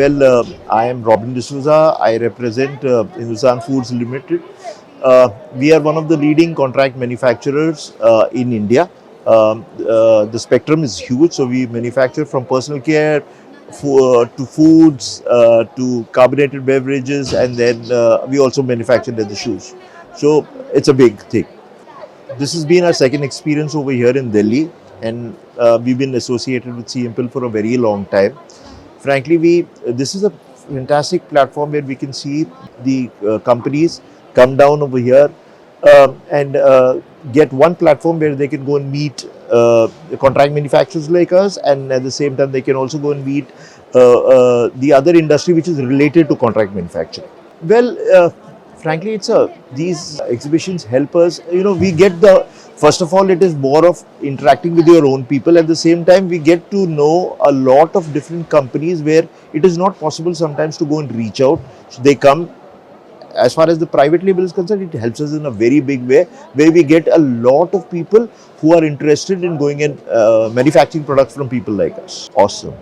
I am Robin D'Souza. I represent Hindustan Foods Limited. We are one of the leading contract manufacturers in India. The spectrum is huge, so we manufacture from personal care to foods to carbonated beverages, and then we also manufacture leather shoes. So it's a big thing. This has been our second experience over here in Delhi, and we've been associated with CMPL for a very long time. Frankly, we this is a fantastic platform where we can see the companies come down over here and get one platform where they can go and meet the contract manufacturers like us, and at the same time they can also go and meet the other industry which is related to contract manufacturing. Frankly, these exhibitions help us. We get the first of all, it is more of interacting with your own people. At the same time, we get to know a lot of different companies where it is not possible sometimes to go and reach out. So they come. As far as the private label is concerned, it helps us in a very big way, where we get a lot of people who are interested in going and manufacturing products from people like us. Awesome.